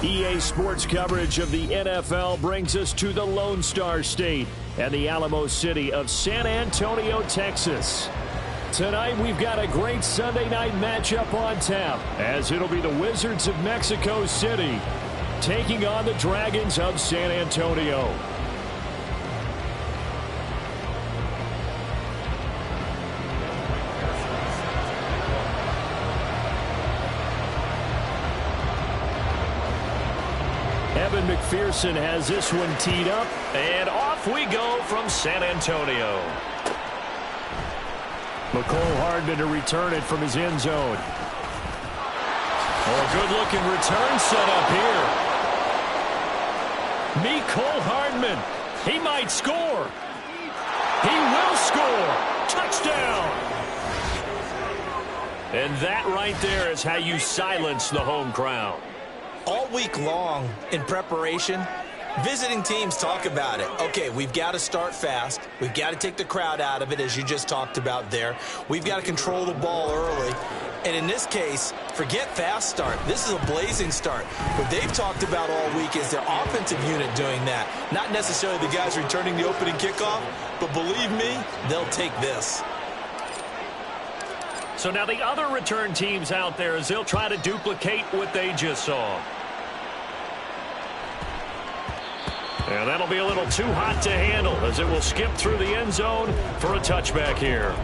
EA Sports coverage of the NFL brings us to the Lone Star State and the Alamo City of San Antonio, Texas. Tonight we've got a great Sunday night matchup on tap, as it'll be the Wizards of Mexico City taking on the Dragons of San Antonio. Evan McPherson has this one teed up, and off we go from San Antonio. Mecole Hardman to return it from his end zone. Oh, good-looking return set up here. Mecole Hardman, he might score. He will score. Touchdown. And that right there is how you silence the home crowd. All week long in preparation, visiting teams talk about it. Okay, we've got to start fast. We've got to take the crowd out of it, as you just talked about there. We've got to control the ball early. And in this case, forget fast start. This is a blazing start. What they've talked about all week is their offensive unit doing that. Not necessarily the guys returning the opening kickoff, but believe me, they'll take this. So now the other return teams out there, as they'll try to duplicate what they just saw. And that'll be a little too hot to handle, as it will skip through the end zone for a touchback here.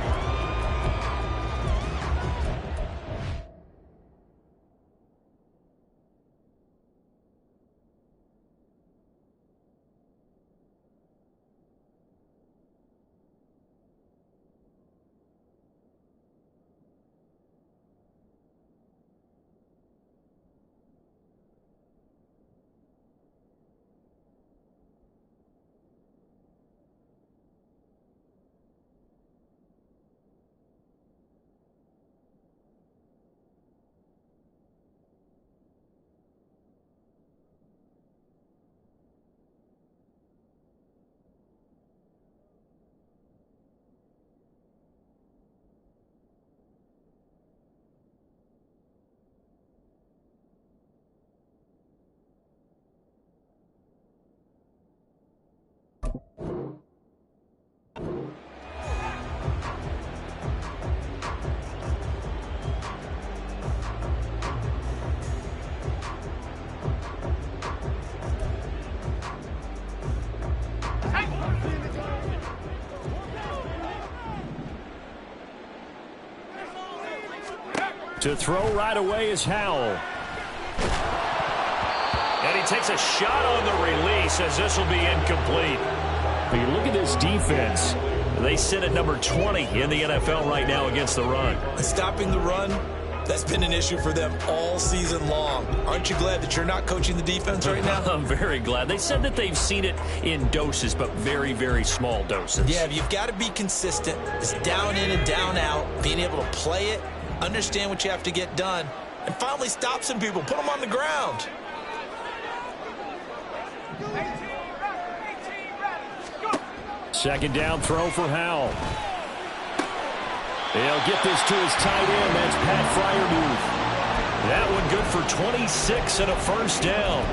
To throw right away is Howell. And he takes a shot on the release, as this will be incomplete. But you look at this defense. They sit at number 20 in the NFL right now against the run. Stopping the run, that's been an issue for them all season long. Aren't you glad that you're not coaching the defense right now? I'm very glad. They said that they've seen it in doses, but very, very small doses. Yeah, you've got to be consistent. It's down in and down out, being able to play it, understand what you have to get done, and finally stop some people, put them on the ground. Second down throw for Howell. They'll get this to his tight end. That's Pat Freiermuth. That one good for 26 and a first down.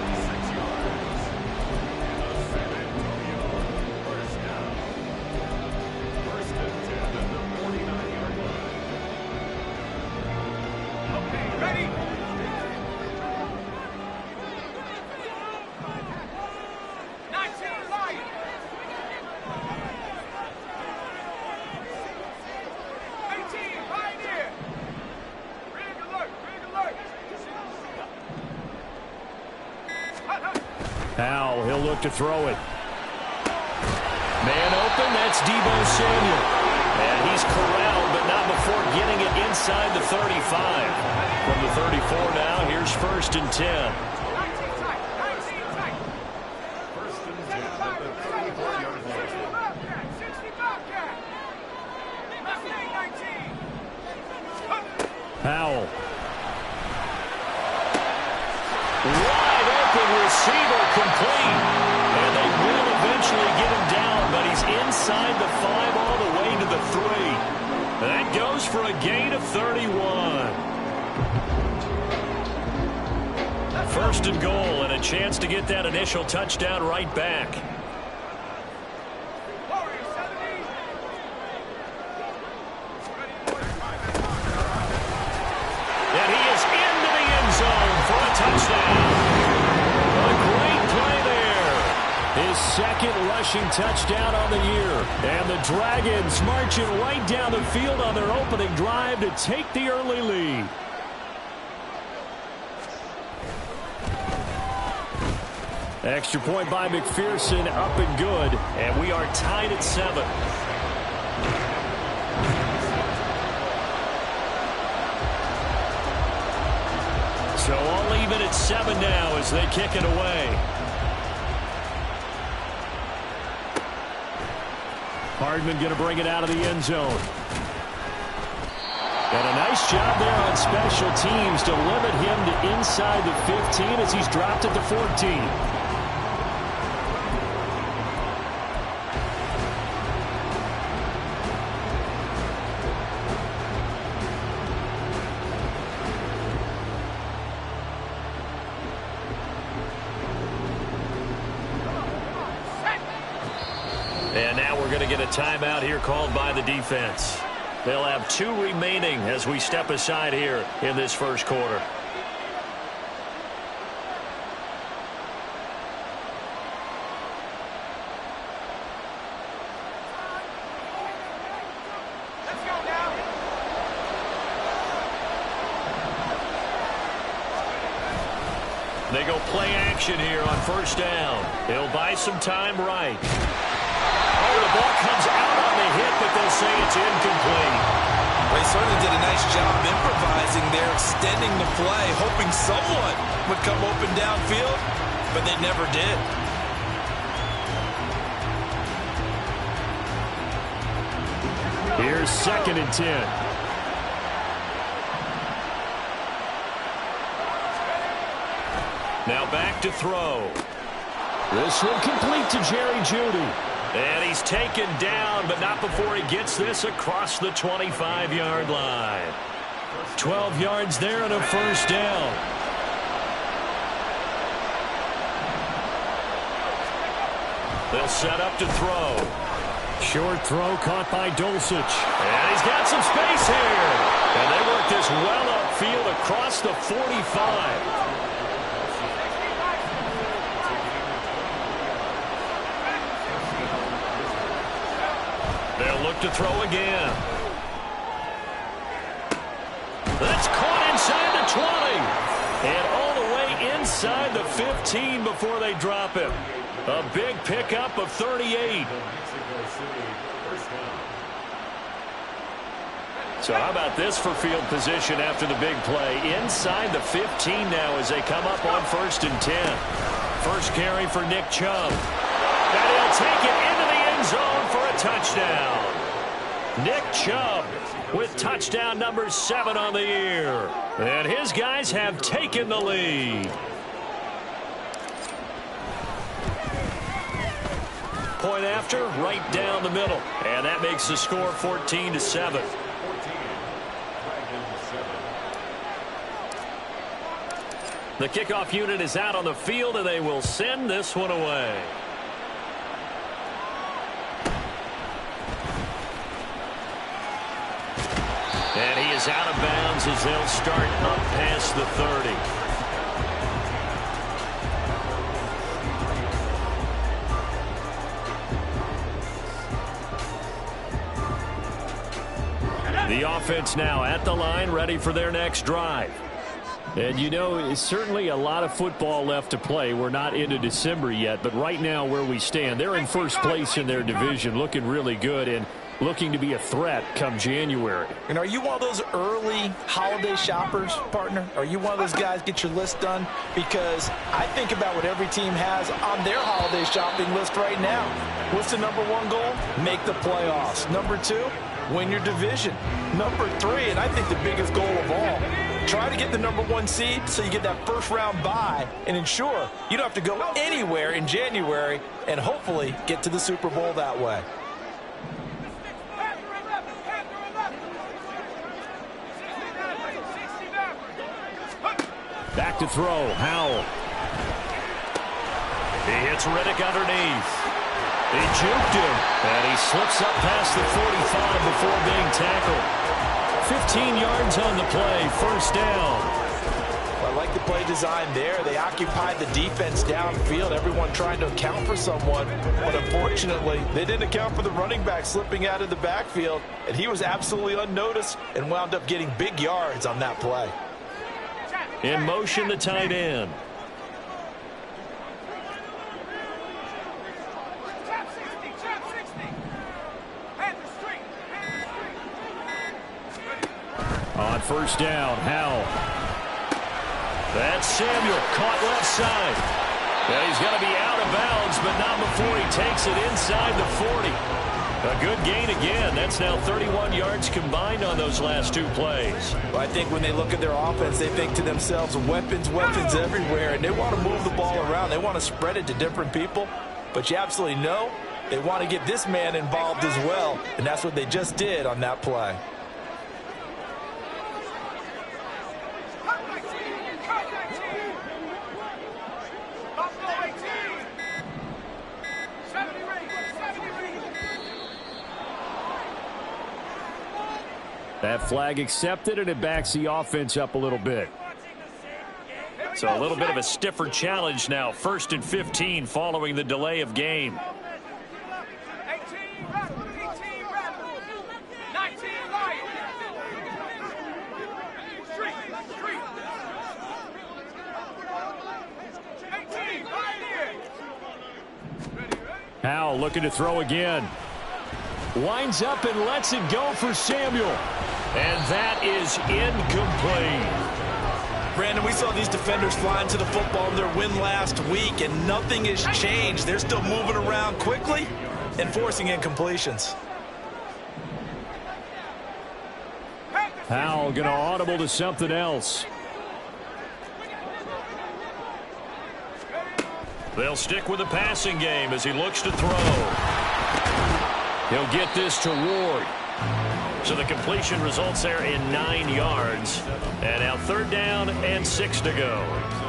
Howell, he'll look to throw it. Man open, that's Deebo Samuel. And he's corralled, but not before getting it inside the 35. From the 34 now, here's 1st and 10. Howell. Wide open receiver, complete. And they will eventually get him down, but he's inside the 5 all the way to the 3. That goes for a gain of 31. First and goal, and a chance to get that initial touchdown right back. And he is into the end zone for a touchdown. A great play there. His second rushing touchdown on the year. And the Dragons marching right down the field on their opening drive to take the early lead. Extra point by McPherson, up and good. And we are tied at 7. So all even at 7 now as they kick it away. Hardman going to bring it out of the end zone. And a nice job there on special teams to limit him to inside the 15 as he's dropped at the 14. And now we're going to get a timeout here called by the defense. They'll have 2 remaining as we step aside here in this first quarter. They go play action here on first down. They'll buy some time right. Oh, the ball comes out on the hit, but they'll say it's incomplete. They certainly did a nice job improvising there, extending the play, hoping someone would come open downfield, but they never did. Here's 2nd and 10. Now back to throw. This one complete to Jerry Jeudy. And he's taken down, but not before he gets this across the 25-yard line. 12 yards there and a first down. They'll set up to throw. Short throw caught by Dulcich. And he's got some space here. And they work this well upfield across the 45. They'll look to throw again. That's caught inside the 20. And all the way inside the 15 before they drop him. A big pickup of 38. So how about this for field position after the big play? Inside the 15 now as they come up on 1st and 10. First carry for Nick Chubb. And he'll take it into the end zone for a touchdown. Nick Chubb with touchdown number 7 on the year. And his guys have taken the lead. Point after, right down the middle. And that makes the score 14-7. The kickoff unit is out on the field, and they will send this one away. And he is out of bounds as they'll start up past the 30. The offense now at the line, ready for their next drive. And you know, it's certainly a lot of football left to play. We're not into December yet, but right now where we stand, they're in first place in their division, looking really good and looking to be a threat come January. And are you one of those early holiday shoppers, partner? Are you one of those guys get your list done? Because I think about what every team has on their holiday shopping list right now. What's the number 1 goal? Make the playoffs. Number 2, win your division. Number 3, and I think the biggest goal of all, try to get the number 1 seed so you get that first round bye and ensure you don't have to go anywhere in January and hopefully get to the Super Bowl that way. Back to throw, Howell. He hits Riddick underneath. He juked him, and he slips up past the 45 before being tackled. 15 yards on the play, first down. I like the play design there. They occupied the defense downfield, everyone trying to account for someone. But unfortunately, they didn't account for the running back slipping out of the backfield. And he was absolutely unnoticed and wound up getting big yards on that play. In motion, the tight end. On first down, Howell. That's Samuel, caught left side. And he's going to be out of bounds, but not before he takes it inside the 40. A good gain again. That's now 31 yards combined on those last two plays. Well, I think when they look at their offense, they think to themselves, weapons, weapons everywhere, and they want to move the ball around. They want to spread it to different people. But you absolutely know they want to get this man involved as well, and that's what they just did on that play. That flag accepted, and it backs the offense up a little bit. So a little bit of a stiffer challenge now. 1st and 15 following the delay of game. Howell looking to throw again. Winds up and lets it go for Samuel. And that is incomplete. Brandon, we saw these defenders flying to the football in their win last week, and nothing has changed. They're still moving around quickly and forcing incompletions. Howell going to audible to something else. They'll stick with the passing game as he looks to throw. He'll get this to Ward. So the completion results there in 9 yards. And now 3rd down and 6 to go.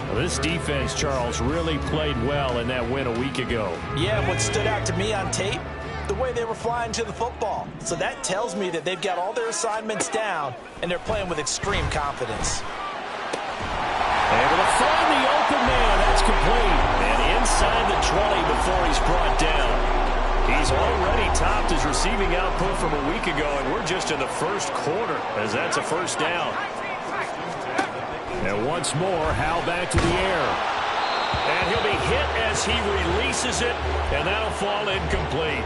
Well, this defense, Charles, really played well in that win a week ago. Yeah, and what stood out to me on tape, the way they were flying to the football. So that tells me that they've got all their assignments down, and they're playing with extreme confidence. Able to find the open man. That's complete. And inside the 20 before he's brought down. He's already topped his receiving output from a week ago, and we're just in the first quarter as that's a first down. And once more, Howell back to the air. And he'll be hit as he releases it, and that'll fall incomplete.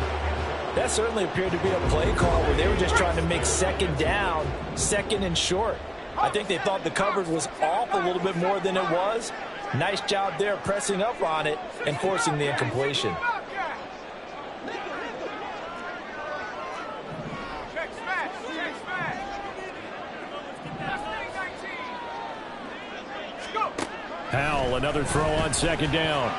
That certainly appeared to be a play call where they were just trying to make 2nd down, 2nd and short. I think they thought the coverage was off a little bit more than it was. Nice job there pressing up on it and forcing the incompletion. Howell, another throw on 2nd down.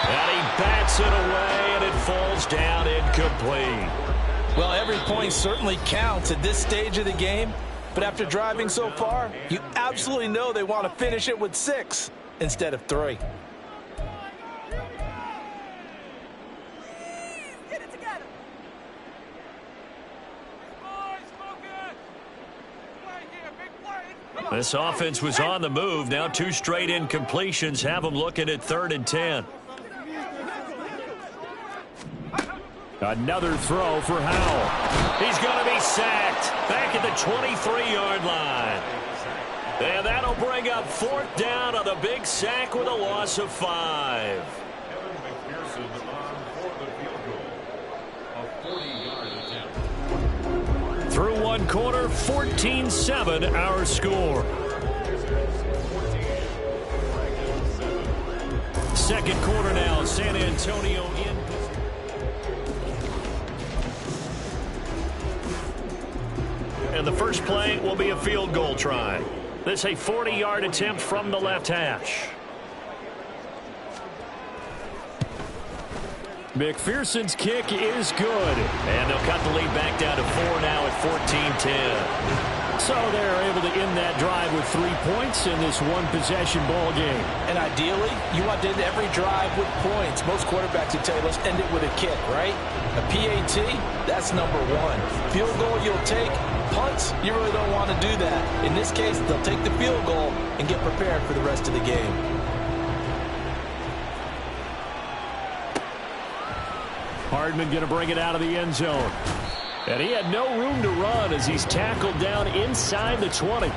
And he bats it away, and it falls down incomplete. Well, every point certainly counts at this stage of the game. But after driving so far, you absolutely know they want to finish it with 6 instead of 3. This offense was on the move. Now 2 straight incompletions have them looking at 3rd and 10. Another throw for Howell. He's going to be sacked back at the 23-yard line. And that'll bring up 4th down on the big sack with a loss of 5. Through 1 quarter, 14-7 our score. 2nd quarter now, San Antonio in. And the first play will be a field goal try. This a 40-yard attempt from the left hash. McPherson's kick is good. And they'll cut the lead back down to 4 now at 14-10. So they're able to end that drive with 3 points in this one-possession ball game. And ideally, you want to end every drive with points. Most quarterbacks would tell you, let's end it with a kick, right? A PAT, that's number one. Field goal you'll take. Punts, you really don't want to do that. In this case, they'll take the field goal and get prepared for the rest of the game. Hardman going to bring it out of the end zone. And he had no room to run as he's tackled down inside the 20.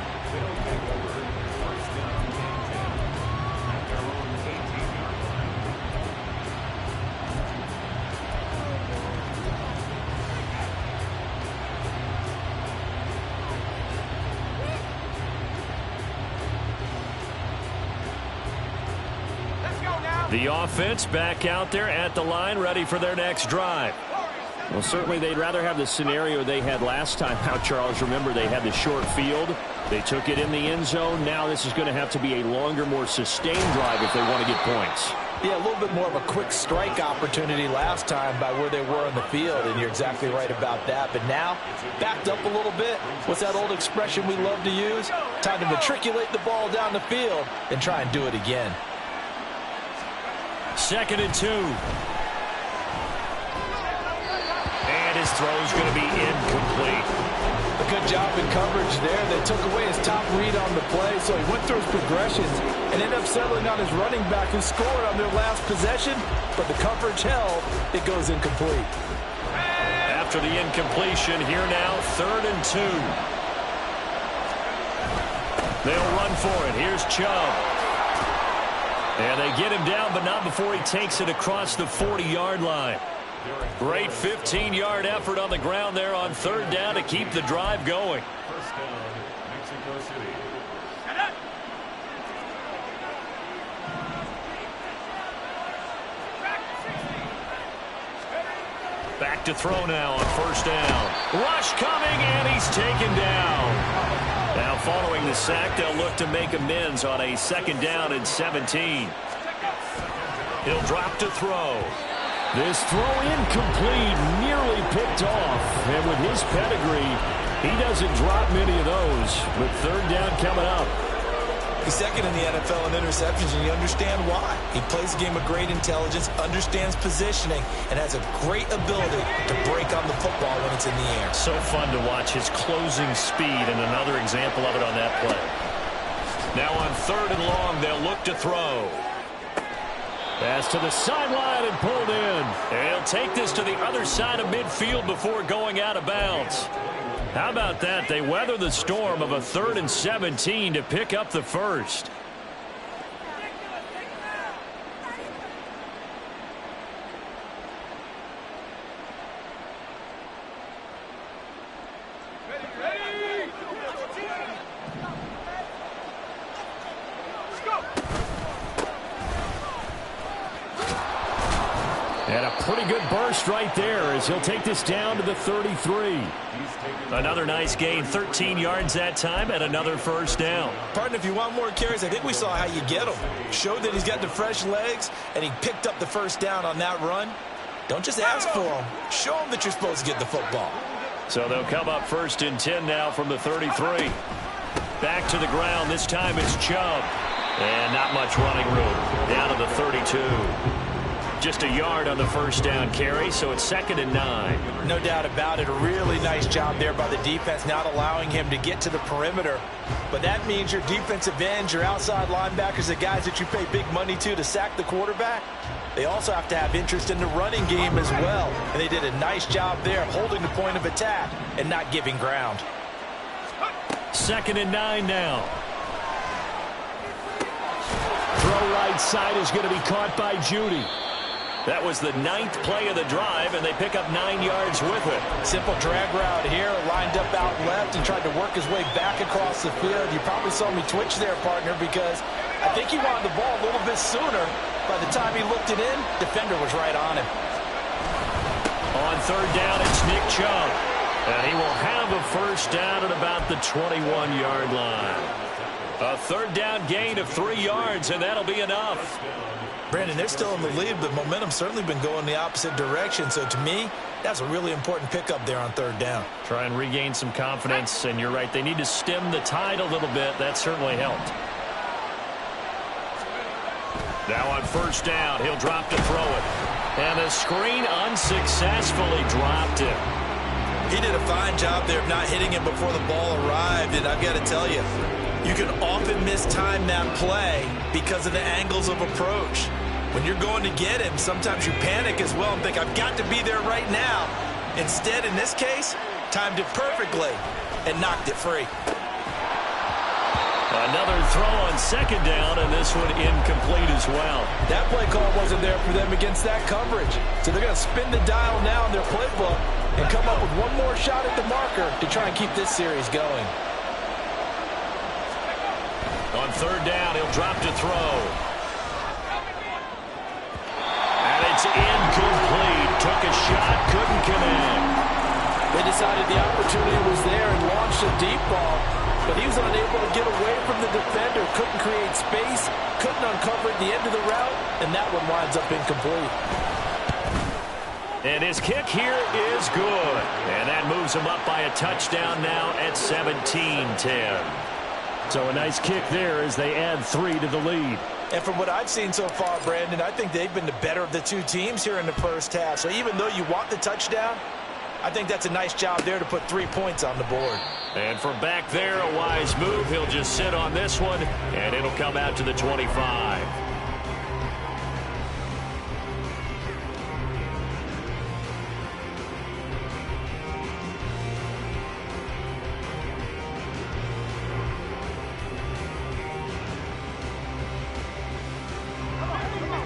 The offense back out there at the line, ready for their next drive. Well, certainly they'd rather have the scenario they had last time out, Charles. Remember, they had the short field. They took it in the end zone. Now this is going to have to be a longer, more sustained drive if they want to get points. Yeah, a little bit more of a quick strike opportunity last time by where they were on the field, and you're exactly right about that. But now, backed up a little bit. What's that old expression we love to use? Time to matriculate the ball down the field and try and do it again. 2nd and 2. And his throw's going to be incomplete. A good job in coverage there. They took away his top read on the play, so he went through his progressions and ended up settling on his running back who scored on their last possession, but the coverage held. It goes incomplete. After the incompletion, here now, 3rd and 2. They'll run for it. Here's Chubb. And they get him down, but not before he takes it across the 40-yard line. Great 15-yard effort on the ground there on 3rd down to keep the drive going. First down, Mexico City. Back to throw now on 1st down. Rush coming, and he's taken down. Now following the sack, they'll look to make amends on a 2nd down and 17. He'll drop to throw. This throw incomplete, nearly picked off. And with his pedigree, he doesn't drop many of those. But 3rd down coming up. He's 2nd in the NFL in interceptions, and you understand why. He plays a game of great intelligence, understands positioning, and has a great ability to break on the football when it's in the air. So fun to watch his closing speed, and another example of it on that play. Now on 3rd and long, they'll look to throw. Pass to the sideline and pulled in. And he'll take this to the other side of midfield before going out of bounds. How about that? They weather the storm of a 3rd and 17 to pick up the first. And a pretty good burst right there as he'll take this down to the 33. Another nice gain, 13 yards that time, and another 1st down. Partner, if you want more carries, I think we saw how you get him. Showed that he's got the fresh legs, and he picked up the 1st down on that run. Don't just ask for him. Show him that you're supposed to get the football. So they'll come up 1st and 10 now from the 33. Back to the ground. This time it's Chubb. And not much running room. Down to the 32. Just a yard on the 1st down carry, so it's 2nd and 9. No doubt about it. A really nice job there by the defense, not allowing him to get to the perimeter. But that means your defensive ends, your outside linebackers, the guys that you pay big money to sack the quarterback, they also have to have interest in the running game as well. And they did a nice job there holding the point of attack and not giving ground. 2nd and 9 now. Throw right side is going to be caught by Judy. That was the 9th play of the drive, and they pick up 9 yards with it. Simple drag route here, lined up out left and tried to work his way back across the field. You probably saw me twitch there, partner, because I think he wanted the ball a little bit sooner. By the time he looked it in, defender was right on him. On 3rd down, it's Nick Chubb. And he will have a 1st down at about the 21-yard line. A third down gain of 3 yards, and that'll be enough. Brandon, they're still in the lead, but momentum's certainly been going the opposite direction. So to me, that's a really important pickup there on third down. Try and regain some confidence, and you're right. They need to stem the tide a little bit. That certainly helped. Now on first down, he'll drop to throw it. And the screen unsuccessfully dropped it. He did a fine job there of not hitting it before the ball arrived, and I've got to tell you, you can often mistime that play because of the angles of approach. When you're going to get him, sometimes you panic as well and think, I've got to be there right now. Instead, in this case, timed it perfectly and knocked it free. Another throw on second down, and this one incomplete as well. That play call wasn't there for them against that coverage. So they're going to spin the dial now in their playbook and come up with one more shot at the marker to try and keep this series going. On third down, he'll drop to throw. And it's incomplete. Took a shot, couldn't connect. They decided the opportunity was there and launched a deep ball, but he was unable to get away from the defender, couldn't create space, couldn't uncover at the end of the route, and that one winds up incomplete. And his kick here is good. And that moves him up by a touchdown now at 17-10. So a nice kick there as they add 3 to the lead. And from what I've seen so far, Brandon, I think they've been the better of the two teams here in the first half. So even though you want the touchdown, I think that's a nice job there to put 3 points on the board. And from back there, a wise move. He'll just sit on this one, and it'll come out to the 25.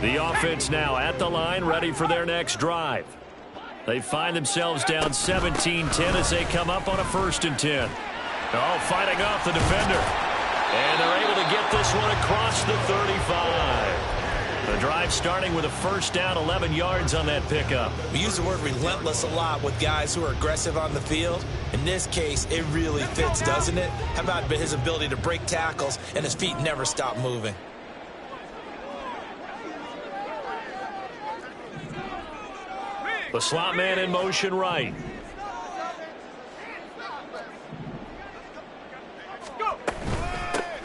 The offense now at the line, ready for their next drive. They find themselves down 17-10 as they come up on a 1st and 10. Oh, fighting off the defender. And they're able to get this one across the 35. The drive starting with a first down, 11 yards on that pickup. We use the word relentless a lot with guys who are aggressive on the field. In this case, it really fits, doesn't it? How about his ability to break tackles and his feet never stop moving? The slot man in motion right.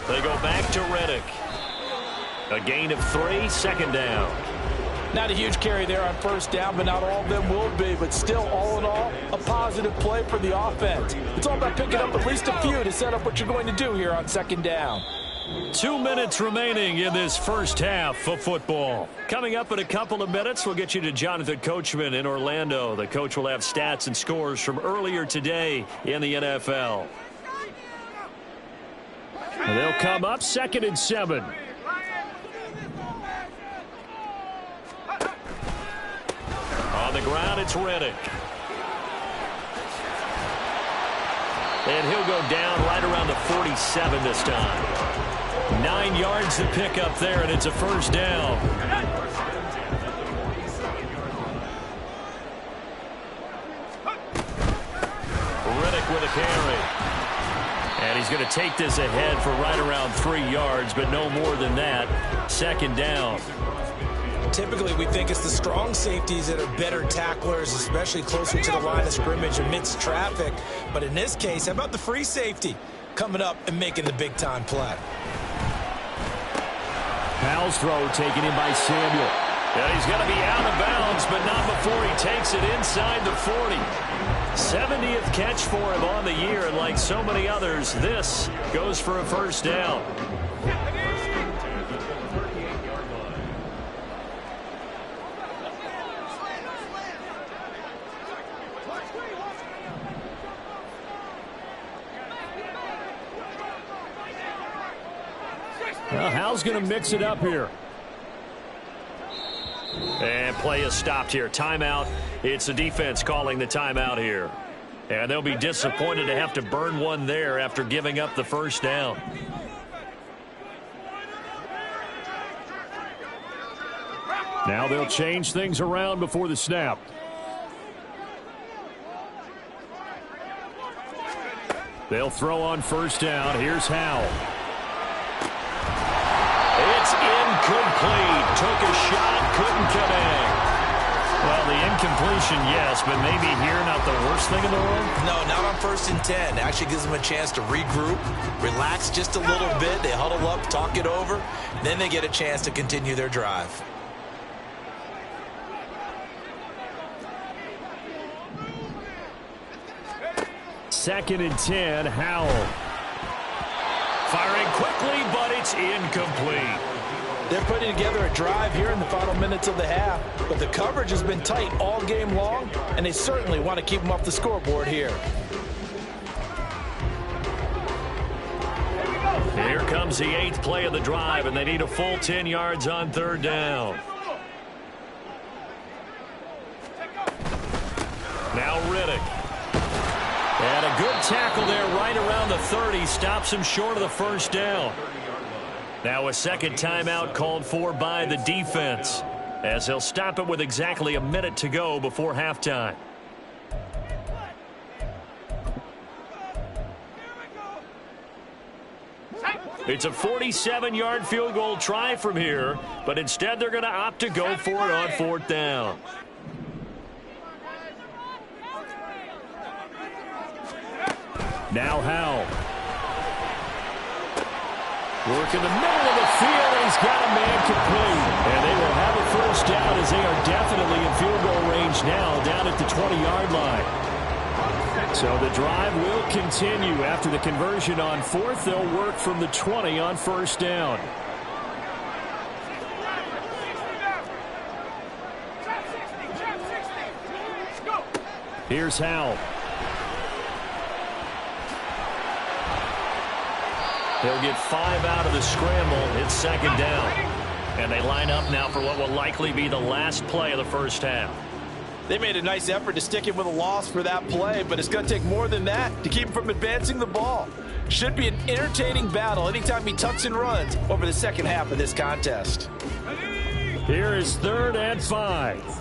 They go back to Reddick. A gain of 3, second down. Not a huge carry there on first down, but not all of them will be. But still, all in all, a positive play for the offense. It's all about picking up at least a few to set up what you're going to do here on second down. 2 minutes remaining in this first half of football. Coming up in a couple of minutes, we'll get you to Jonathan Coachman in Orlando. The coach will have stats and scores from earlier today in the NFL. And they'll come up 2nd and 7. On the ground, it's Reddick. And he'll go down right around the 47 this time. 9 yards to pick up there, and it's a first down. Reddick with a carry. And he's going to take this ahead for right around 3 yards, but no more than that. Second down. Typically, we think it's the strong safeties that are better tacklers, especially closer to the line of scrimmage amidst traffic. But in this case, how about the free safety coming up and making the big-time play? Powell's throw taken in by Samuel. And he's going to be out of bounds, but not before he takes it inside the 40. 70th catch for him on the year, and like so many others, this goes for a first down. Well, Hal's going to mix it up here. And play is stopped here. Timeout. It's the defense calling the timeout here. And they'll be disappointed to have to burn one there after giving up the first down. Now they'll change things around before the snap. They'll throw on first down. Here's Hal. completion, yes, but maybe here not the worst thing in the world? No, not on 1st and 10. Actually gives them a chance to regroup, relax just a little bit. They huddle up, talk it over. Then they get a chance to continue their drive. Second and 10, Howell. Firing quickly, but it's incomplete. They're putting together a drive here in the final minutes of the half, but the coverage has been tight all game long, and they certainly want to keep them off the scoreboard here. Here comes the 8th play of the drive, and they need a full 10 yards on 3rd down. Now Riddick. And a good tackle there right around the 30. Stops him short of the 1st down. Now a second timeout called for by the defense, as they'll stop it with exactly a minute to go before halftime. It's a 47-yard field goal try from here, but instead they're going to opt to go for it on 4th down. Now Howell. Work in the middle of the field, and he's got a man complete. And they will have a 1st down as they are definitely in field goal range now, down at the 20-yard line. So the drive will continue. After the conversion on 4th, they'll work from the 20 on 1st down. Here's Howell. They'll get 5 out of the scramble. It's 2nd down. And they line up now for what will likely be the last play of the 1st half. They made a nice effort to stick it with a loss for that play, but it's going to take more than that to keep him from advancing the ball. Should be an entertaining battle anytime he tucks and runs over the second half of this contest. Here is 3rd and 5.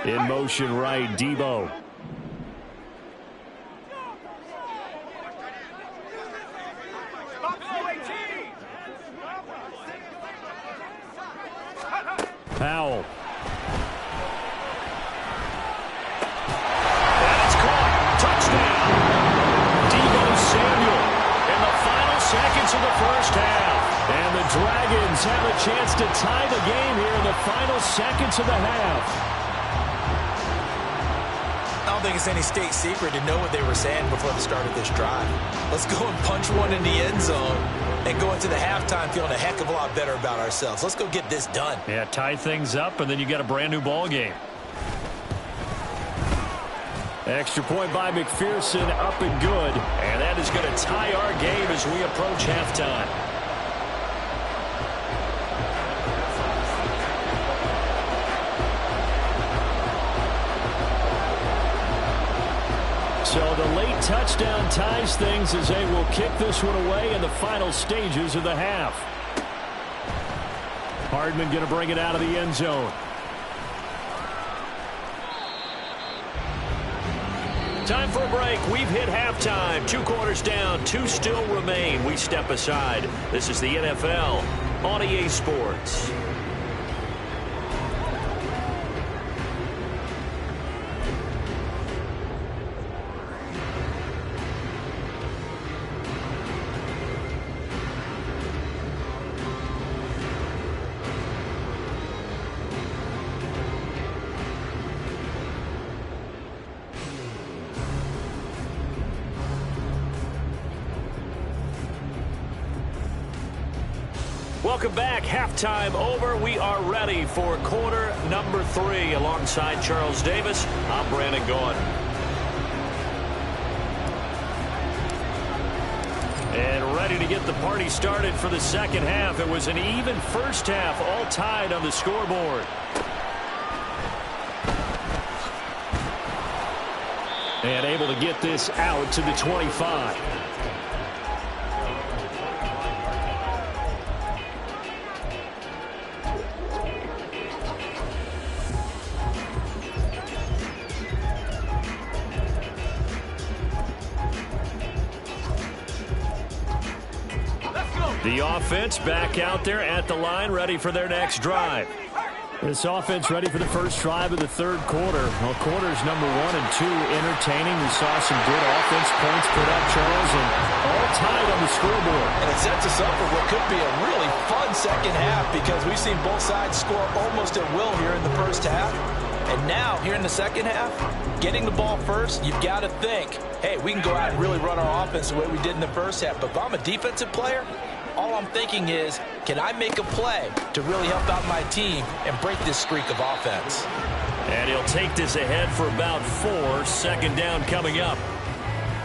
In motion right, Debo. Powell. And it's caught. Touchdown. Debo Samuel in the final seconds of the 1st half. And the Dragons have a chance to tie the game here in the final seconds of the half. I don't think it's any state secret to know what they were saying before the start of this drive. Let's go and punch one in the end zone and go into the halftime feeling a heck of a lot better about ourselves. Let's go get this done. Yeah, tie things up, and then you get a brand new ball game. Extra point by McPherson, up and good. And that is going to tie our game as we approach halftime. So the late touchdown ties things as they will kick this one away in the final stages of the half. Hardman going to bring it out of the end zone. Time for a break. We've hit halftime. 2 quarters down, 2 still remain. We step aside. This is the NFL on EA Sports. Welcome back. Halftime over. We are ready for quarter number 3. Alongside Charles Davis, I'm Brandon Gaudin. And ready to get the party started for the second half. It was an even first half, all tied on the scoreboard. And able to get this out to the 25. The offense back out there at the line, ready for their next drive. This offense ready for the first drive of the third quarter. Well, quarters number 1 and 2 entertaining. We saw some good offense points put up, Charles, and all tied on the scoreboard. And it sets us up for what could be a really fun second half because we've seen both sides score almost at will here in the first half. And now, here in the second half, getting the ball first, you've got to think, hey, we can go out and really run our offense the way we did in the first half. But if I'm a defensive player, all I'm thinking is, can I make a play to really help out my team and break this streak of offense? And he'll take this ahead for about 4. Second down coming up.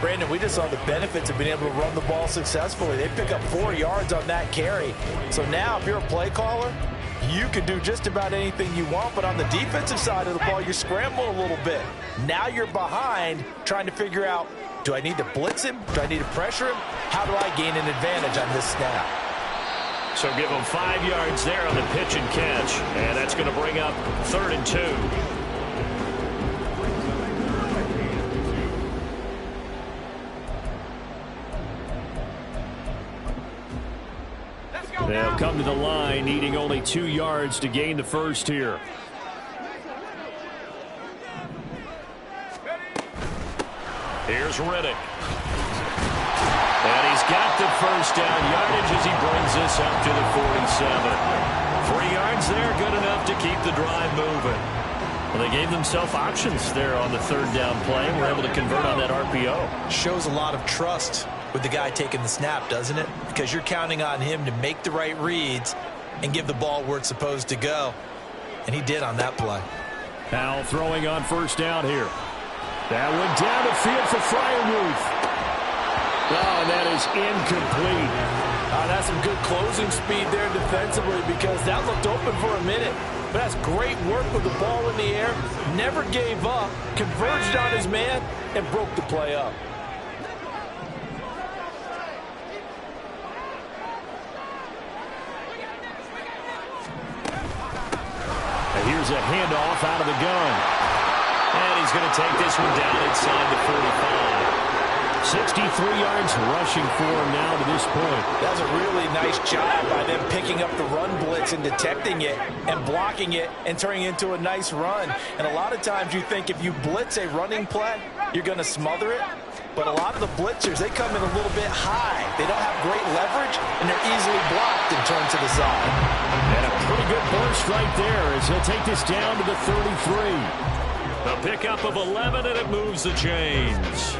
Brandon, we just saw the benefits of being able to run the ball successfully. They pick up 4 yards on that carry. So now, if you're a play caller, you can do just about anything you want, but on the defensive side of the ball, you're scrambling a little bit. Now you're behind trying to figure out, do I need to blitz him? Do I need to pressure him? How do I gain an advantage on this snap? So give him 5 yards there on the pitch and catch, and that's going to bring up 3rd and 2. They'll come to the line, needing only 2 yards to gain the first here. Here's Riddick. And he's got the first down yardage as he brings this up to the 47. 3 yards there, good enough to keep the drive moving. Well, they gave themselves options there on the 3rd down play. We're able to convert on that RPO. Shows a lot of trust with the guy taking the snap, doesn't it? Because you're counting on him to make the right reads and give the ball where it's supposed to go. And he did on that play. Now throwing on first down here. That went down the field for Freiermuth. Oh, and that is incomplete. That's some good closing speed there defensively because that looked open for a minute. But that's great work with the ball in the air. Never gave up, converged on his man, and broke the play up. And here's a handoff out of the gun. And he's going to take this one down inside the 45. 63 yards rushing for him now to this point. That's a really nice job by them picking up the run blitz and detecting it and blocking it and turning it into a nice run. And a lot of times you think if you blitz a running play, you're going to smother it. But a lot of the blitzers, they come in a little bit high. They don't have great leverage, and they're easily blocked and turned to the side. And a pretty good burst right there as he'll take this down to the 33. A pickup of 11, and it moves the chains.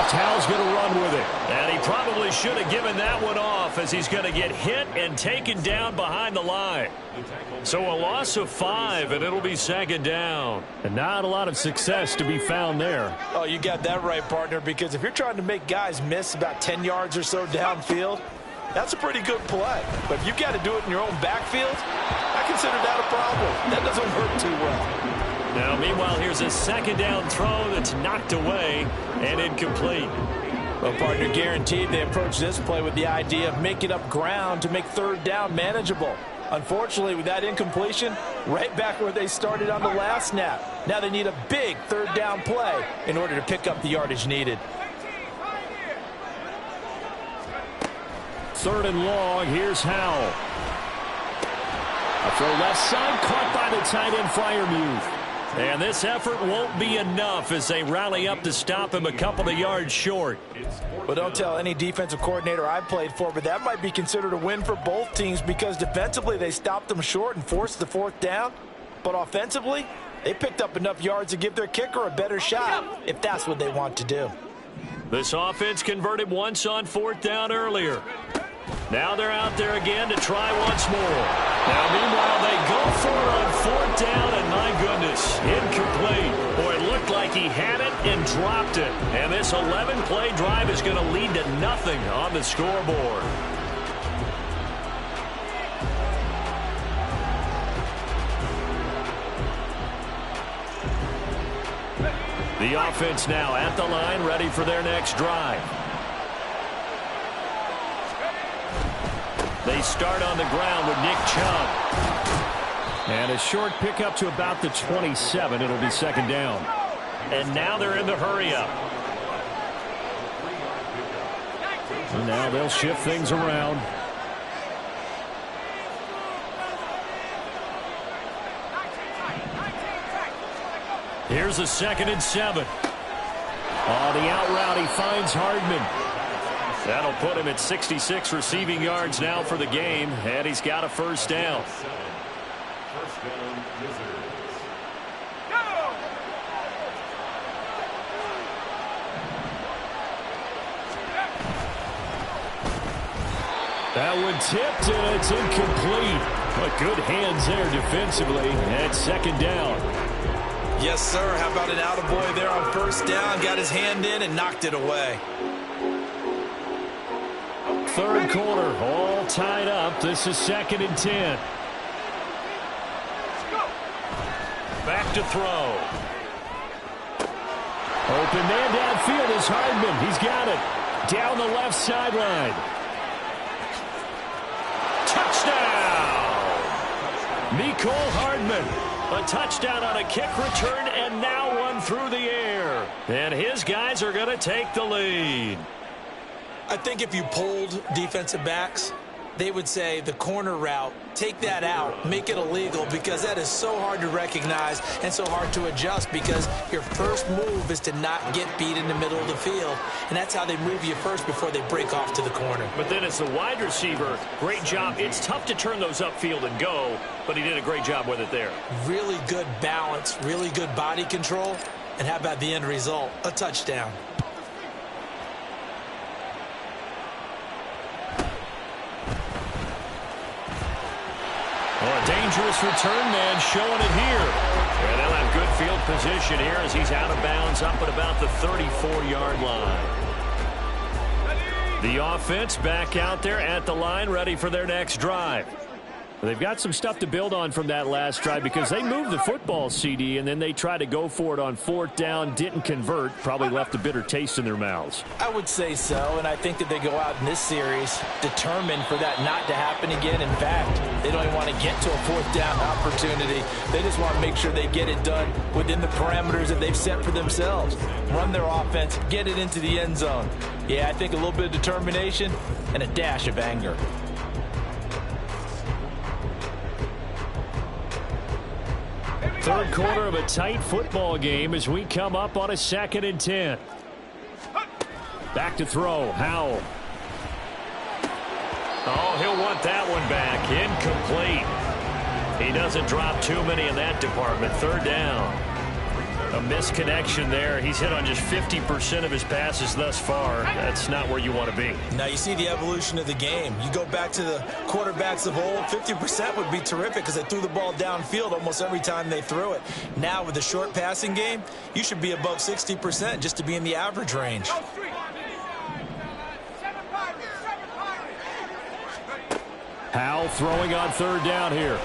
Hal's going to run with it. And he probably should have given that one off as he's going to get hit and taken down behind the line. So a loss of 5, and it'll be 2nd down. And not a lot of success to be found there. Oh, you got that right, partner, because if you're trying to make guys miss about 10 yards or so downfield, that's a pretty good play. But if you've got to do it in your own backfield, I consider that a problem. That doesn't work too well. Now, meanwhile, here's a 2nd down throw that's knocked away and incomplete. Well, partner, guaranteed they approach this play with the idea of making up ground to make 3rd down manageable. Unfortunately, with that incompletion, right back where they started on the last snap. Now they need a big 3rd down play in order to pick up the yardage needed. 3rd and long, here's Howell. A throw left side, caught by the tight end Freiermuth. And this effort won't be enough as they rally up to stop him a couple of yards short. Well, don't tell any defensive coordinator I played for, but that might be considered a win for both teams because defensively they stopped them short and forced the 4th down. But offensively, they picked up enough yards to give their kicker a better shot if that's what they want to do. This offense converted once on 4th down earlier. Now they're out there again to try once more. Now, meanwhile, they go for it on 4th down, and my goodness, incomplete. Boy, it looked like he had it and dropped it. And this 11-play drive is going to lead to nothing on the scoreboard. The offense now at the line, ready for their next drive. They start on the ground with Nick Chubb. And a short pickup to about the 27. It'll be second down. And now they're in the hurry-up. And now they'll shift things around. Here's a 2nd and 7. On the out route, he finds Hardman. That'll put him at 66 receiving yards now for the game, and he's got a first down. First down, Wizards. That one tipped, and it's incomplete. But good hands there defensively at second down. Yes, sir. How about an attaboy there on first down? Got his hand in and knocked it away. Third quarter, all tied up. This is 2nd and 10. Back to throw. Open man downfield is Hardman. He's got it. Down the left sideline. Touchdown! Mecole Hardman. A touchdown on a kick return, and now one through the air. And his guys are going to take the lead. I think if you polled defensive backs, they would say the corner route, take that out, make it illegal, because that is so hard to recognize and so hard to adjust, because your first move is to not get beat in the middle of the field, and that's how they move you first before they break off to the corner. But then as the wide receiver, great job. It's tough to turn those upfield and go, but he did a great job with it there. Really good balance, really good body control, and how about the end result? A touchdown. Well, a dangerous return man showing it here. And they'll have good field position here as he's out of bounds up at about the 34-yard line. The offense back out there at the line, ready for their next drive. They've got some stuff to build on from that last drive because they moved the football, CD, and then they tried to go for it on 4th down, didn't convert, probably left a bitter taste in their mouths. I would say so, and I think that they go out in this series determined for that not to happen again. In fact, they don't even want to get to a 4th down opportunity. They just want to make sure they get it done within the parameters that they've set for themselves. Run their offense, get it into the end zone. Yeah, I think a little bit of determination and a dash of anger. Third quarter of a tight football game as we come up on a 2nd and 10. Back to throw, Howell. Oh, he'll want that one back. Incomplete. He doesn't drop too many in that department. 3rd down. A misconnection there. He's hit on just 50% of his passes thus far. That's not where you want to be. Now you see the evolution of the game. You go back to the quarterbacks of old, 50% would be terrific because they threw the ball downfield almost every time they threw it. Now with the short passing game, you should be above 60% just to be in the average range. Howell throwing on 3rd down here.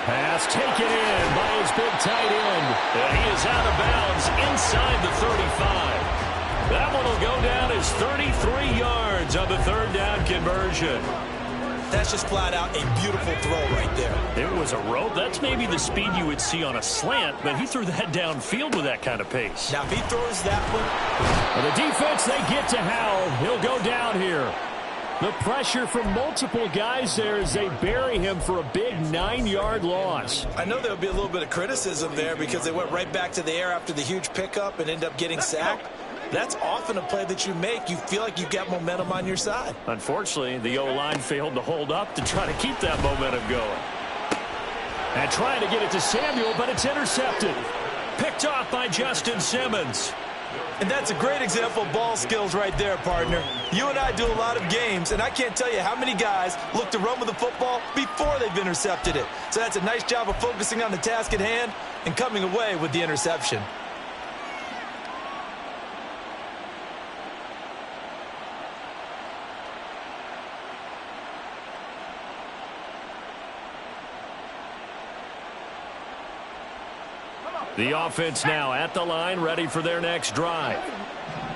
Pass taken in by his big tight end. And he is out of bounds inside the 35. That one will go down as 33 yards on the 3rd down conversion. That's just flat out a beautiful throw right there. It was a rope. That's maybe the speed you would see on a slant, but he threw that downfield with that kind of pace. Now if he throws that one. Well, the defense, they get to Howell. He'll go down here. The pressure from multiple guys there as they bury him for a big 9-yard loss. I know there'll be a little bit of criticism there because they went right back to the air after the huge pickup and ended up getting sacked. That's often a play that you make. You feel like you've got momentum on your side. Unfortunately, the O-line failed to hold up to try to keep that momentum going. And trying to get it to Samuel, but it's intercepted. Picked off by Justin Simmons. And that's a great example of ball skills right there, partner. You and I do a lot of games, and I can't tell you how many guys look to run with the football before they've intercepted it. So that's a nice job of focusing on the task at hand and coming away with the interception. The offense now at the line, ready for their next drive.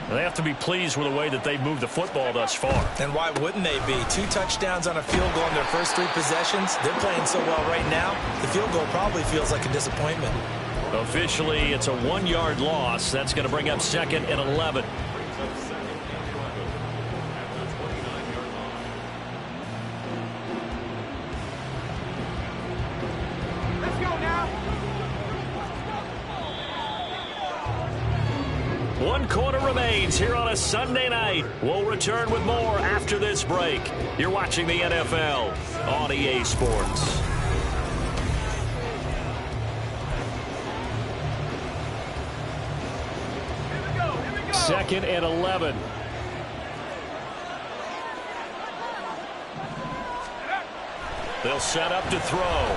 They have to be pleased with the way that they've moved the football thus far. And why wouldn't they be? 2 touchdowns on a field goal in their first 3 possessions. They're playing so well right now, the field goal probably feels like a disappointment. Officially, it's a 1-yard loss. That's going to bring up 2nd and 11. Let's go now. 1 quarter remains here on a Sunday night. We'll return with more after this break. You're watching the NFL on EA Sports. Second and 11. They'll set up to throw.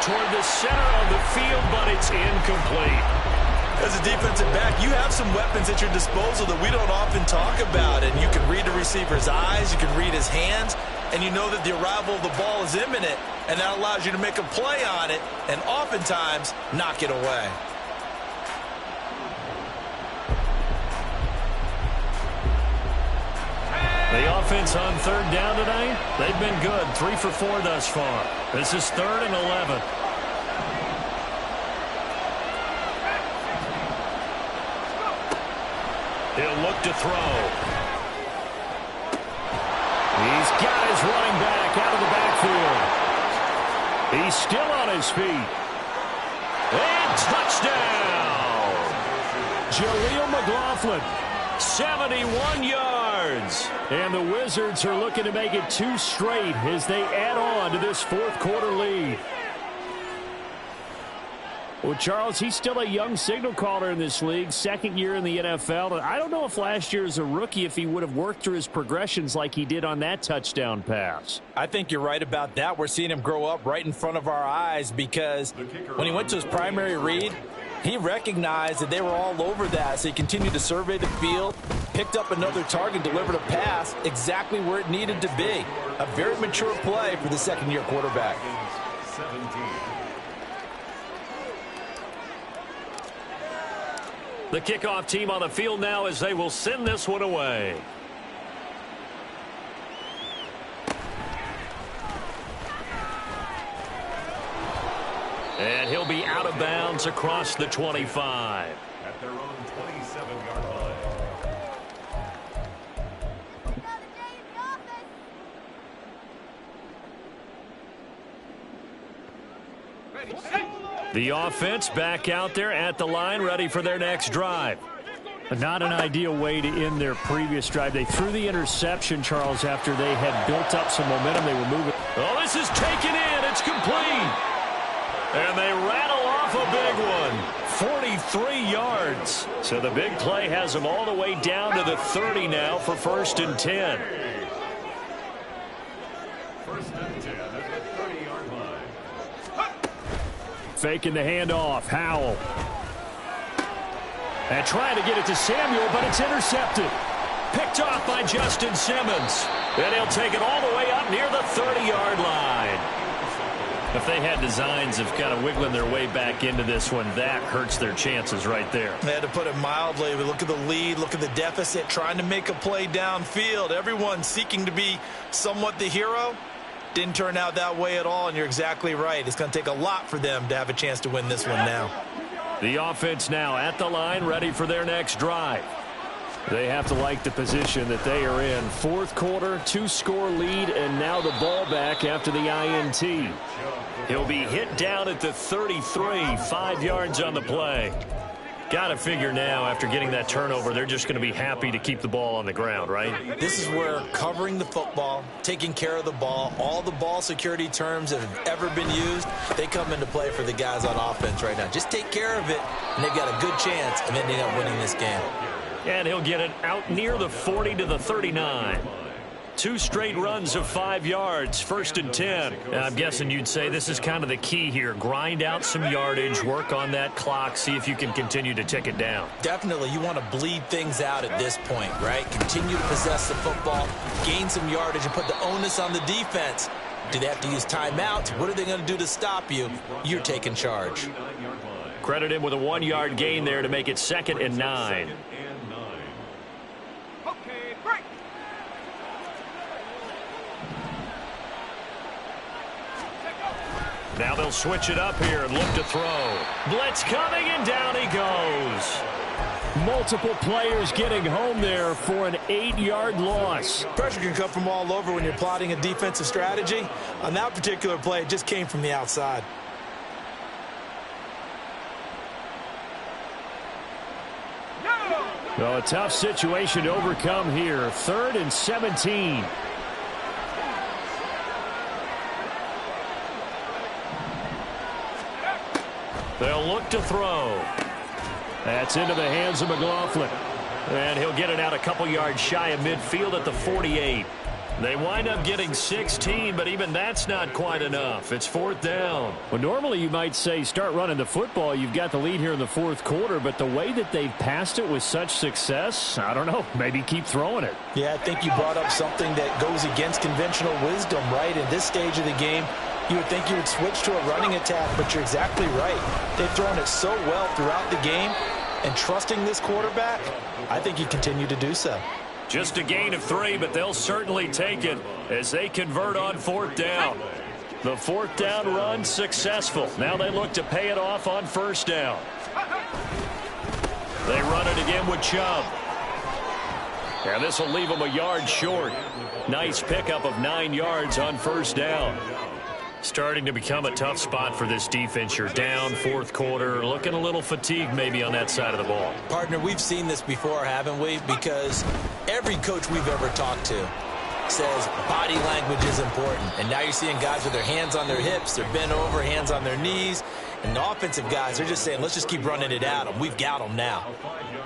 Toward the center of the field, but it's incomplete. As a defensive back, you have some weapons at your disposal that we don't often talk about. And you can read the receiver's eyes, you can read his hands, and you know that the arrival of the ball is imminent, and that allows you to make a play on it and oftentimes knock it away. The offense on 3rd down tonight, they've been good. 3 for 4 thus far. This is 3rd and 11. He'll look to throw. He's got his running back out of the backfield. He's still on his feet. And touchdown! Jaleel McLaughlin, 71 yards. And the Wizards are looking to make it 2 straight as they add on to this 4th quarter lead. Well, Charles, he's still a young signal caller in this league, 2nd year in the NFL. And I don't know if last year as a rookie, if he would have worked through his progressions like he did on that touchdown pass. I think you're right about that. We're seeing him grow up right in front of our eyes because when he went to his primary read, he recognized that they were all over that, so he continued to survey the field, picked up another target, delivered a pass exactly where it needed to be. A very mature play for the 2nd-year quarterback. 17. The kickoff team on the field now as they will send this one away. And he'll be out of bounds across the 25. At their own 27-yard line. The offense back out there at the line, ready for their next drive. Not an ideal way to end their previous drive. They threw the interception, Charles, after they had built up some momentum. They were moving. Oh, this is taken in. It's complete. And they rattle off a big one. 43 yards. So the big play has them all the way down to the 30 now for 1st and 10. 1st and 10 at the 30-yard line. Faking the handoff. Howell. And trying to get it to Samuel, but it's intercepted. Picked off by Justin Simmons. And he'll take it all the way up near the 30-yard line. If they had designs of kind of wiggling their way back into this one, that hurts their chances right there. They had to put it mildly. We look at the lead, look at the deficit, trying to make a play downfield. Everyone seeking to be somewhat the hero. Didn't turn out that way at all, and you're exactly right. It's going to take a lot for them to have a chance to win this one now. The offense now at the line, ready for their next drive. They have to like the position that they are in. 4th quarter, 2-score lead, and now the ball back after the INT. He'll be hit down at the 33, 5 yards on the play. Got to figure now, after getting that turnover, they're just going to be happy to keep the ball on the ground, right? This is where covering the football, taking care of the ball, all the ball security terms that have ever been used, they come into play for the guys on offense right now. Just take care of it, and they've got a good chance of ending up winning this game. And he'll get it out near the 40 to the 39. 2 straight runs of 5 yards, 1st and 10. I'm guessing you'd say this is kind of the key here. Grind out some yardage, work on that clock, see if you can continue to tick it down. Definitely, you want to bleed things out at this point, right? Continue to possess the football, gain some yardage, and put the onus on the defense. Do they have to use timeouts? What are they going to do to stop you? You're taking charge. Credit him with a 1-yard gain there to make it 2nd and 9. Okay, break. Now they'll switch it up here and look to throw. Blitz coming, and down he goes. Multiple players getting home there for an 8-yard loss. Pressure can come from all over when you're plotting a defensive strategy. On that particular play, it just came from the outside. Well, a tough situation to overcome here. 3rd and 17. They'll look to throw. That's into the hands of McLaughlin. And he'll get it out a couple yards shy of midfield at the 48. They wind up getting 16, but even that's not quite enough. It's 4th down. Well, normally you might say start running the football. You've got the lead here in the 4th quarter, but the way that they've passed it with such success, I don't know, maybe keep throwing it. Yeah, I think you brought up something that goes against conventional wisdom, right? In this stage of the game, you would think you would switch to a running attack, but you're exactly right. They've thrown it so well throughout the game, and trusting this quarterback, I think you continue to do so. Just a gain of 3, but they'll certainly take it as they convert on 4th down. The 4th down run successful. Now they look to pay it off on 1st down. They run it again with Chubb. And this will leave them a yard short. Nice pickup of 9 yards on 1st down. Starting to become a tough spot for this defense. You're down 4th quarter, looking a little fatigued maybe on that side of the ball. Partner, we've seen this before, haven't we? Because every coach we've ever talked to says body language is important. And now you're seeing guys with their hands on their hips, they're bent over, hands on their knees. And the offensive guys, they're just saying, let's just keep running it at them. We've got them now.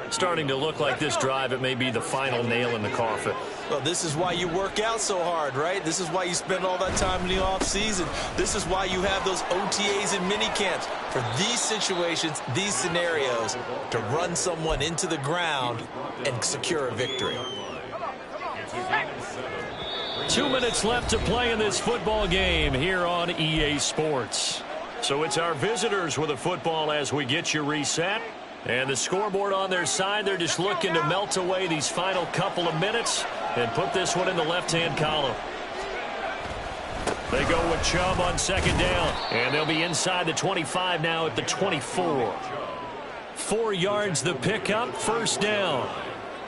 Starting to look like this drive, it may be the final nail in the coffin. Well, this is why you work out so hard, right? This is why you spend all that time in the offseason. This is why you have those OTAs and mini camps. For these situations, these scenarios, to run someone into the ground and secure a victory. 2 minutes left to play in this football game here on EA Sports. So it's our visitors with a football as we get you reset. And the scoreboard on their side, they're just looking to melt away these final couple of minutes and put this one in the left-hand column. They go with Chubb on 2nd down, and they'll be inside the 25 now at the 24. 4 yards the pickup, 1st down.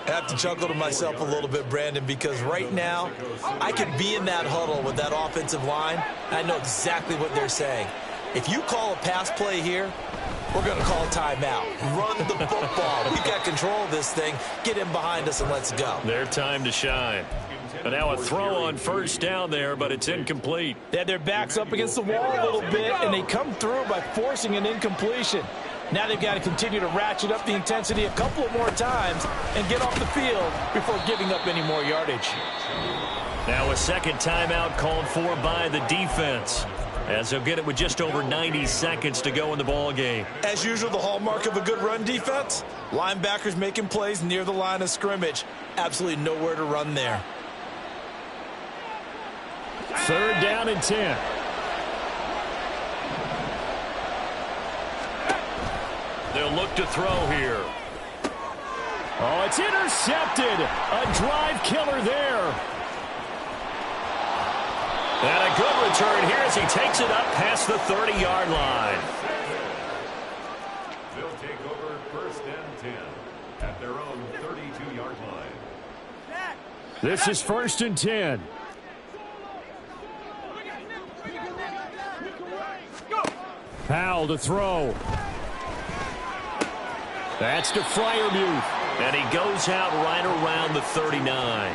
I have to chuckle to myself a little bit, Brandon, because right now I could be in that huddle with that offensive line. I know exactly what they're saying. If you call a pass play here, we're going to call a timeout. Run the football. We've got control of this thing. Get in behind us and let's go. Their time to shine. And now a throw on 1st down there, but it's incomplete. They had their backs up against the wall a little bit, and they come through by forcing an incompletion. Now they've got to continue to ratchet up the intensity a couple of more times and get off the field before giving up any more yardage. Now a 2nd timeout called for by the defense, as they'll get it with just over 90 seconds to go in the ball game. As usual, the hallmark of a good run defense, linebackers making plays near the line of scrimmage. Absolutely nowhere to run there. 3rd down and 10. They'll look to throw here. Oh, it's intercepted. A drive killer there. And a good return here as he takes it up past the 30-yard line. They'll take over 1st and 10 at their own 32-yard line. This is 1st and 10. Powell to throw. That's to Freiermuth. And he goes out right around the 39.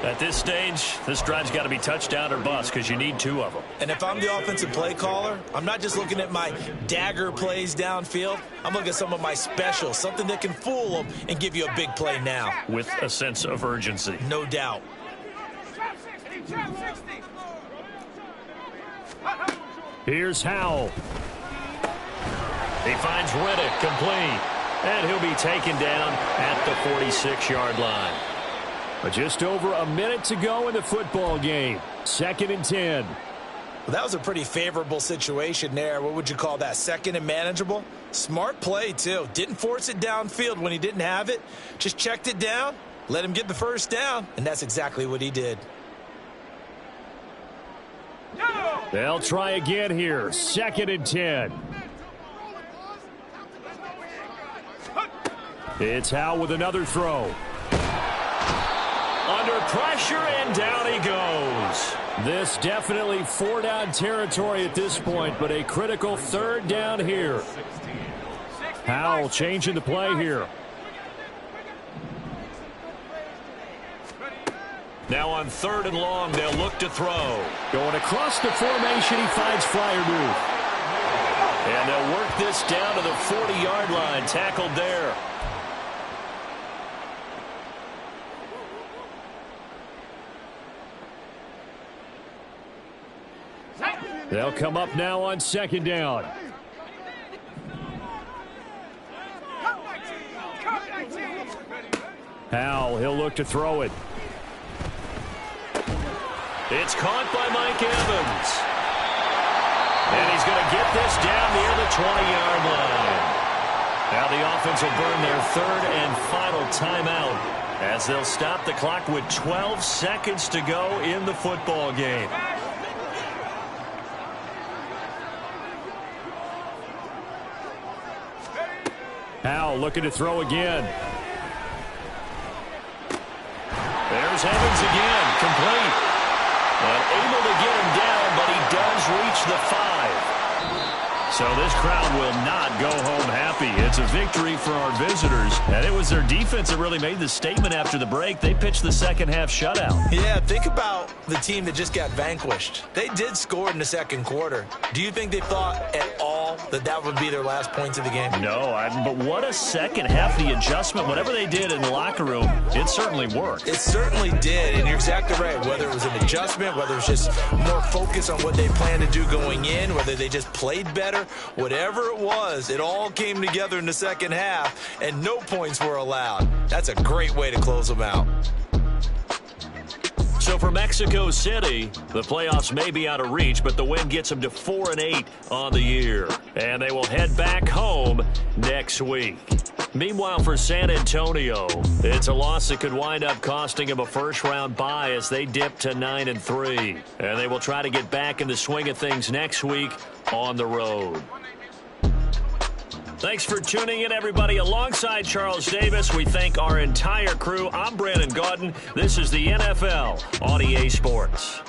At this stage, this drive's got to be touchdown or bust because you need 2 of them. And if I'm the offensive play caller, I'm not just looking at my dagger plays downfield. I'm looking at some of my specials, something that can fool them and give you a big play now. With a sense of urgency. No doubt. Here's Howell. He finds Reddick complete. And he'll be taken down at the 46-yard line. But just over a minute to go in the football game. 2nd and 10. Well, that was a pretty favorable situation there. What would you call that? Second and manageable? Smart play, too. Didn't force it downfield when he didn't have it. Just checked it down, let him get the first down, and that's exactly what he did. They'll try again here. 2nd and 10. It's Howell with another throw. Under pressure, and down he goes. This definitely 4-down territory at this point, but a critical 3rd down here. Howell changing the play here. Now on 3rd and long, they'll look to throw. Going across the formation, he finds Freiermuth. And they'll work this down to the 40-yard line, tackled there. They'll come up now on 2nd down. Howell, he'll look to throw it. It's caught by Mike Evans. And he's going to get this down near the 20-yard line. Now the offense will burn their 3rd and final timeout as they'll stop the clock with 12 seconds to go in the football game. Howell looking to throw again. There's Evans again, complete. And able to get him down, but he does reach the 5. So this crowd will not go home happy. It's a victory for our visitors. And it was their defense that really made the statement after the break. They pitched the second half shutout. Yeah, think about the team that just got vanquished. They did score in the second quarter. Do you think they thought at all that that would be their last points of the game? No, but what a second half. The adjustment, whatever they did in the locker room, it certainly worked. It certainly did, and you're exactly right. Whether it was an adjustment, whether it was just more focus on what they planned to do going in, whether they just played better, whatever it was, it all came together in the second half, and no points were allowed. That's a great way to close them out. So for Mexico City, the playoffs may be out of reach, but the win gets them to 4-8 on the year. And they will head back home next week. Meanwhile, for San Antonio, it's a loss that could wind up costing them a first-round bye as they dip to 9-3. And they will try to get back in the swing of things next week on the road. Thanks for tuning in, everybody. Alongside Charles Davis, we thank our entire crew. I'm Brandon Gaudin. This is the NFL on EA Sports.